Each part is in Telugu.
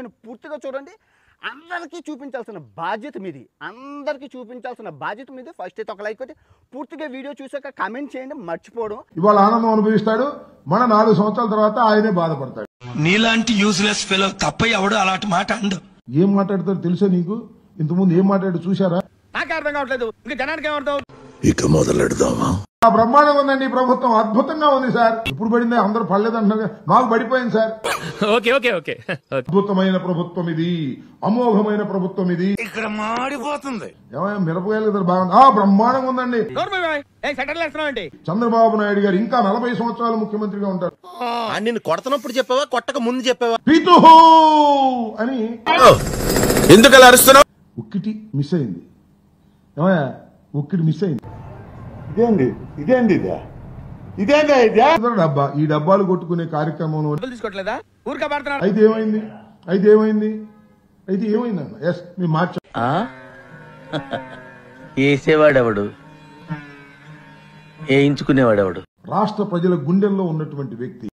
వీడియోని పూర్తిగా చూడండి. అందరికీ చూపించాల్సిన బాధ్యత మీది. ఫస్ట్ అయితే ఒక లైక్ కొట్టి పూర్తిగా వీడియో చూసాక కామెంట్ చేయండి, మర్చిపోవడం. ఇవాళ ఆనందం అనుభవిస్తాడు, మన 4 సంవత్సరాల తర్వాత ఆయనే బాధపడతాడు. నీలాంటి యూజ్లెస్ ఫెలో తప్ప ఎవడు అలాంటి మాట అండు. ఏం మాట్లాడతారు తెలుసా నీకు? ఇంతకుముందు ఏం మాట్లాడు చూసారా? నాకు అర్థం కావట్లేదు, ఇంకా జనానికి ఏమర్థం? ఇక మొదలెడదామా? బ్రహ్మాండంగా ఉందండి ప్రభుత్వం, అద్భుతంగా ఉంది సార్. ఇప్పుడు పడింది, అందరూ పడలేదు అంటున్నారు, నాకు పడిపోయింది సార్. ఓకే అద్భుతమైన ప్రభుత్వం ఇది, అమోఘమైన ప్రభుత్వం ఇది. ఇక్కడ మాడిపోతుంది. ఏమైనా మిరపకాయలు కదా బాగుంది. బ్రహ్మాండంగా ఉందండి. చంద్రబాబు నాయుడు గారు ఇంకా 40 సంవత్సరాలు ముఖ్యమంత్రిగా ఉంటారు. నిన్ను కొడతనప్పుడు చెప్పావా, కొట్టక ముందు చెప్పావా? పితుహు అని ఎందుకు అలా అరుస్తున్నావు? ఒక్కటి మిస్ అయింది. ఏమయ్యా ఒక్కటి మిస్ అయింది. డబ్బా, ఈ డబ్బాలు కొట్టుకునే కార్యక్రమం తీసుకోవట్లేదా? అయితే ఏమైంది అన్న? ఎస్ మీరు మార్చ వేసేవాడెవడు, వేయించుకునేవాడెవడు? రాష్ట్ర ప్రజల గుండెల్లో ఉన్నటువంటి వ్యక్తి.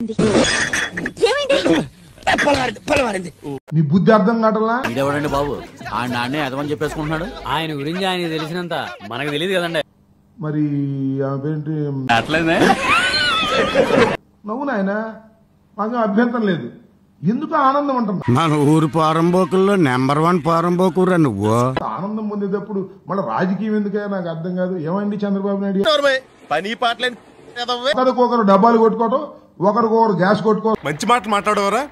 నీ బుద్ధి అర్థం కావట్లా? ఇడెవడండి బాబు, ఆ నాన్నే అదమని చెప్పేసుకుంటున్నాడు. ఆయన గురించి ఆయన తెలిసినంత మనకు తెలియదు కదండి. మరి ఆమె అట్లనే నవ్వు నాయన, మాకు అభ్యంతరం లేదు. ఎందుకు ఆనందం అంటున్నా? మన ఊరు పారంబోకుల్లో నెంబర్ 1 పారంబోకురా నువ్వు. ఆనందం పొందేటప్పుడు మన రాజకీయం ఎందుకయ్యా నాకు అర్థం కాదు. ఏమైంది చంద్రబాబు నాయుడు? పని పాటలేని ఒకరికొకరు డబ్బాలు కొట్టుకోవటం, ఒకరికొకరు గ్యాస్ కొట్టుకోవడం. మంచి మాట మాట్లాడవరా?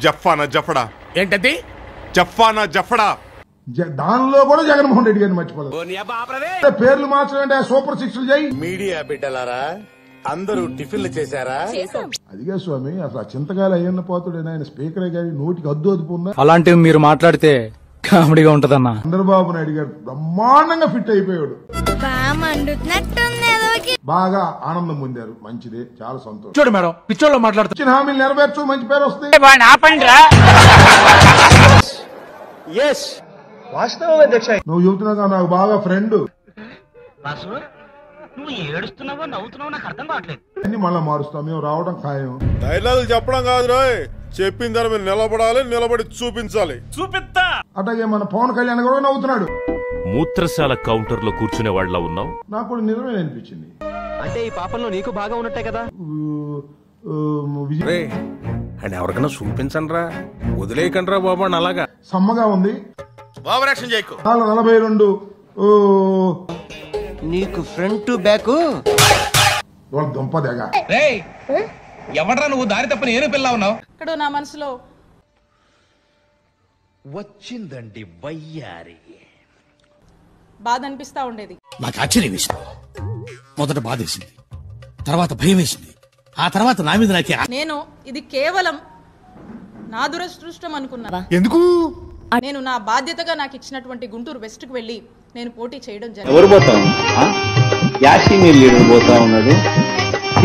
జఫ్ఫడా ఏంటది? జఫ్ఫడా దానిలో కూడా జగన్మోహన్ రెడ్డి గారిని మర్చిపోలేదు. పేర్లు మార్చడం సూపర్ 6 జై. మీడియా బిడ్డలారా, అందరూ టిఫిన్లు చేశారా? అదిగా స్వామి, అసలు ఆ చింతకాయలు అయ్యన్న పోతుడేనా ఆయన? స్పీకరే గారి నోటికి అద్దు ఉందా? అలాంటివి మీరు మాట్లాడితే కామెడీగా ఉంటదన్నా. చంద్రబాబు నాయుడు గారు బ్రహ్మాండంగా ఫిట్ అయిపోయాడు. బాగా ఆనందం పొందారు, మంచిదే, చాలా సంతోషం. చూడు మేడం, పిచ్చోళ్ళు మాట్లాడుతూ ఇచ్చిన హామీలు నెరవేర్చు, మంచి పేరు వస్తుంది. నువ్వు చెబుతున్నావు నాకు బాగా ఫ్రెండ్. నువ్వు ఏడుస్తున్నావో నవ్వుతున్నావో నాకు అర్థం కావట్లేదు. అన్ని మళ్ళా మారుస్తాం, మేము రావడం ఖాయం. డైలాగులు చెప్పడం కాదు రాయ్, చెప్పిన దాని మీద నిలబడాలి, నిలబడి చూపించాలి. చూపిస్తా. అట్లాగే మన పవన్ కళ్యాణ్ కూడా నవ్వుతున్నాడు. మూత్రశాల కౌంటర్ లో కూర్చునే వాళ్ళ ఉన్నావు. నాకు కూడా నిజమే అనిపించింది. అంటే ఈ పాపంలో నీకు బాగా ఉన్నట్టే కదా. అని ఎవరికైనా చూపించండి రా, వదిలేయకండి రా బాబు. అలాగా సమ్మగా ఉంది. ఓవర్ యాక్షన్ చేయకు. 42 నీకు ఫ్రంట్ బ్యాక్ వాళ్ళ దుంప దగ్గ. ఎవడ్రా నువ్వు? దారి తప్ప నేను పిల్ల ఉన్నావు. ఇక్కడ నా మనసులో వచ్చిందండి వయ్యారి. బాధ అనిపిస్తా ఉండేది. నాకు ఆశ్చర్యం వేసింది. మొదట బాధ వేసింది, తర్వాత భయం వేసింది, ఆ తర్వాత నా మీద నాకే. నేను ఇది కేవలం నా దురదృష్టం అనుకున్నా. ఎందుకు? నేను నా బాధ్యతగా నాకు ఇచ్చినటువంటి గుంటూరు వెస్ట్ కు వెళ్లి నేను పోటీ చేయడం జరిగింది. ఎవరు పోతా పోతా ఉన్నది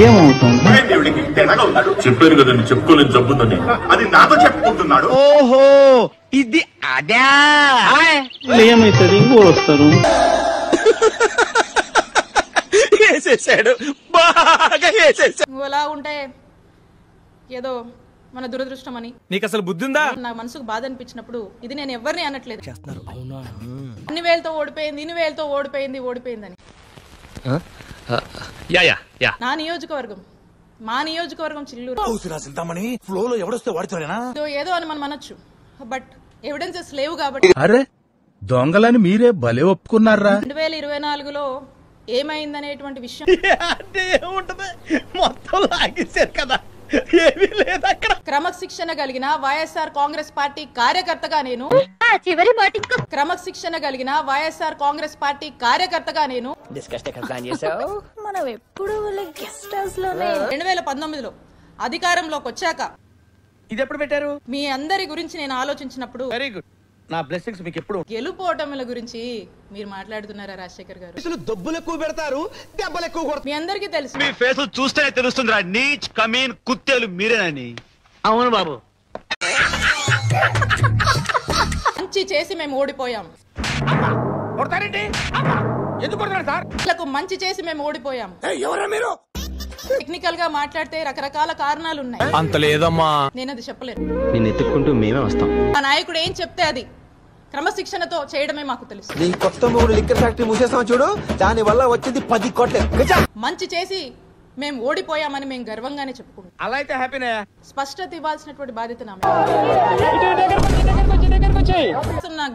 ఏమవుతుంది? చెప్పారు కదండి, చెప్పుకోలేని జబ్బుందని. అది నాతో చెప్పుకుంటున్నాడు. ఓహో, ఇది అదే. ఏమైతుంది? ఇంకోటి వస్తారు. వేసేసాడు, బాగా వేసేసాడు. నువ్వు అలా ఉంటే ఏదో మన దురదృష్టం అని. నీకు అసలు బుద్ధి ఉందా? నా మనసుకు బాధ అనిపించినప్పుడు ఇది నేను ఎవరిని అనట్లేదు. అన్ని వేలతో ఓడిపోయింది, ఇన్ని వేలతో ఓడిపోయిందని. నా నియోజకవర్గం, మా నియోజకవర్గం చిల్లూరు. ఏదో అని మనం అనొచ్చు, బట్ ఎవిడెన్సెస్ లేవు కాబట్టి. అరే దొంగలని మీరే భలే ఒప్పుకున్నారా? 2024లో ఏమైందనేటువంటి విషయం మొత్తం లాగేశారు కదా, ఏమీ లేదు అక్కడ. క్రమశిక్షణ కలిగిన వైఎస్ఆర్ కాంగ్రెస్ పార్టీ కార్యకర్తగా నేను క్రమశిక్షణ కలిగిన వైఎస్ఆర్ కాంగ్రెస్ పార్టీ కార్యకర్తగా నేను మనం ఎప్పుడు గెస్ట్ హౌస్ లోనే 2019లో అధికారంలోకి వచ్చాక ఇది ఎప్పుడు పెట్టారు? మీ అందరి గురించి నేను ఆలోచించినప్పుడు వెరీ గుడ్. నా బ్లెస్సింగ్స్ మీకు ఎప్పుడు. గెలుపోటముల గురించి మీరు మాట్లాడుతున్నారా రాజశేఖర్ గారు? దెబ్బలు ఎక్కువ పెడతారు, దెబ్బలు ఎక్కువ కొడతారు. మీ అందరికీ తెలుసు. మీ ఫేస్ చూస్తేనే తెలుస్తుందిరా, నీచ్ కమీన్ కుత్తేలు మీరేనని. అవును బాబు. మంచి చేసి మేము ఓడిపోయాం. కొడతారేంటి? ఎందుకు కొడతారు సార్? వీళ్ళకు మంచి చేసి మేము ఓడిపోయాం. ఎవరా మీరు? టెక్నికల్ గా మాట్లాడితే రకరకాల కారణాలు ఉన్నాయి. అంత లేదమ్మా, నేను అది చెప్పలేను. నేను ఎత్తుక్కుంటూ మేమే వస్తాం. మా నాయకుడు ఏం చెప్తే అది క్రమశిక్షణతో చేయడమే మాకు తెలుసు. నీ కొత్త మూడు లిక్కర్ ఫ్యాక్టరీ మూసేస్తాం చూడు, దాని వల్ల వచ్చేది 10 కోట్లే. మంచి చేసి మేము ఓడిపోయామని మేము గర్వంగానే చెప్పుకుంటాం. అలా అయితే హ్యాపీనే. స్పష్టత ఇవ్వాల్సినటువంటి బాధ్యత నాకు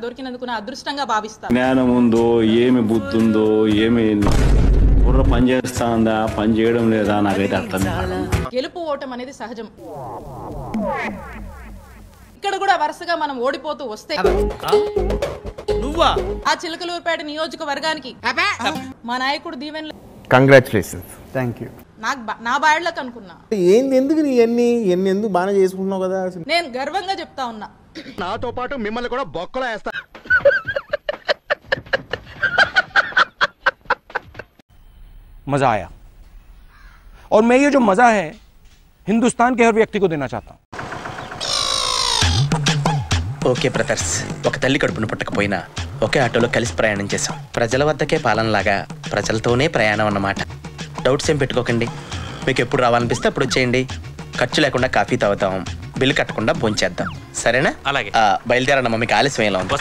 దొరికినందుకు నా అదృష్టంగా భావిస్తాను. జ్ఞానం ఉందో, ఏమి బుద్ధి ఉందో, ఏమి బుర్ర పని చేస్తుందా, పని చేయడం లేదా, నాకైతే అర్థం కాదు. గెలుపు ఓటం అనేది సహజం. ఇక్కడ కూడా వరుసగా మనం ఓడిపోతూ వస్తే నువ్వా ఆ చిలకలూరుపేట నియోజకవర్గానికి మా నాయకుడు దీవెనలు. కంగ్రాచులేషన్స్. Thank you. నా బాయళ్ళకు అనుకున్నా. ఏంది ఎందుకు నీ ఎన్ని ఎందుకు బాగా చేసుకుంటున్నావు కదా? నేను గర్వంగా చెప్తా ఉన్నా. నాతో పాటు మిమ్మల్ని కూడా బొక్కలో వేస్తా. मजा आया और मैं ये जो मजा है हिंदुस्तान के हर व्यक्ति को देना चाहता हूं. ఓకే బ్రదర్స్, ఒక తల్లి కడుపును పుట్టకపోయినా ఒకే ఆటోలో కలిసి ప్రయాణం చేశాం. ప్రజల వద్దకే పాలనలాగా ప్రజలతోనే ప్రయాణం అన్నమాట. డౌట్స్ ఏం పెట్టుకోకండి. మీకు ఎప్పుడు రావాలనిపిస్తే అప్పుడు వచ్చేయండి. ఖర్చు లేకుండా కాఫీ తాగుతాం, బిల్లు కట్టకుండా భోంచేద్దాం. సరేనా? అలాగే. బయలుదేరమ్మా, మీకు ఆలస్యం ఎలా ఉంది?